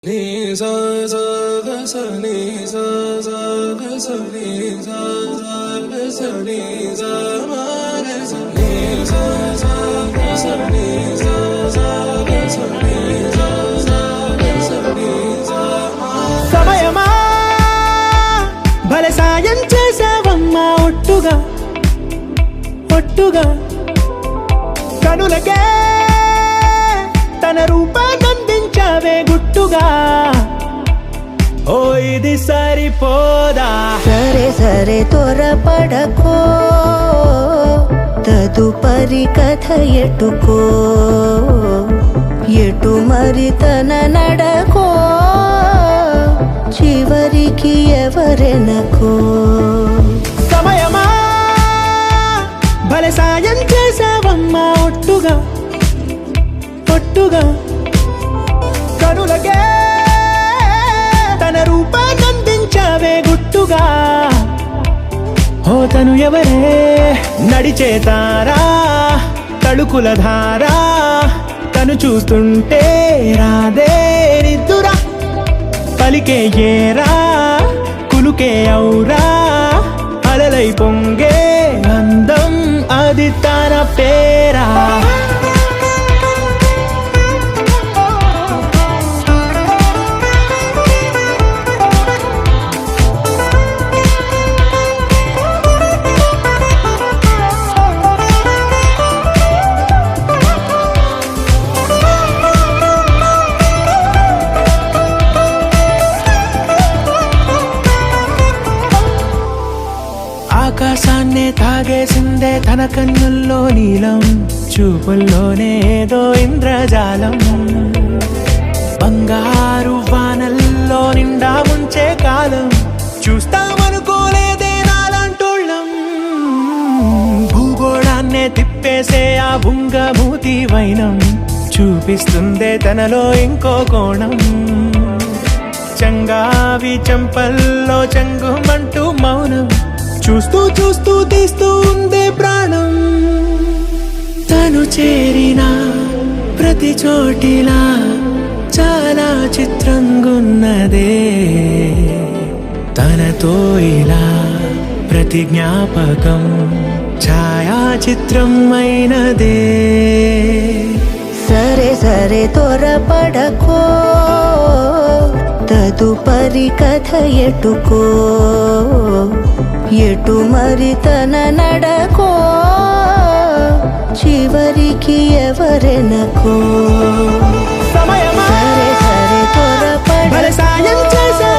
Ni sa sa ga sa ni sa sa ga sa ni sa sa ga sa ni sa ma ga sa ni sa sa ga sa ni sa sa ga sa ni sa sa ga sa ni sa ma సమయమా భలే సాయం చేసావమ్మా ఒట్టుగా ఒట్టుగా కనులకే తన రూపాన్నందించావే గుట్టుగా ఓ ఇది సరిపోదా సరే సరే త్వరపడకో తదుపరి కథ ఎటుకో ఎటు మరి తన నడకో చివరికి ఎవరెనకో సమయమా భలే సాయం చేసావమ్మా ఒట్టుగా ఒట్టుగా కనులకే తన రూపాన్నందించావే గుట్టుగా ఓ తను ఎవరే నడిచే తారా తళుకుల ధారా తను చూస్తుంటే రాదే నిద్దురా పలికే ఏరా కులుకే ఔరా అలలై పొంగే అందం అది తన పేరా ఆకాశాన్నే తాగేసిందే తన కన్నుల్లో నీలం చూపుల్లోనే ఏదో ఇంద్రజాలం బంగారు వానల్లో నిండా ఉంచే కాలం చూస్తామనుకోలేదే నాలంటోళ్ళం భూగోళాన్నే తిప్పేసే ఆ బుంగమూతి వైనం చూపిస్తుందే తనలో ఇంకో కోణం చంగావి చెంపల్లో చెంగుమంటూ మౌనం చూస్తూ చూస్తూ తీస్తూ ఉందే ప్రాణం తను చేరిన ప్రతి చోటిలా చాలా చిత్రంగున్నదే తనతో ఇలా ప్రతి జ్ఞాపకం ఛాయాచిత్రం అయినదే సరే సరే త్వరపడకో తదుపరి కథ ఎటుకో ఎటు మరి తన నడకో చివరికి ఎవరెనకో సమయమా సరే సరే భలే సాయం త్వరపడకో చేసా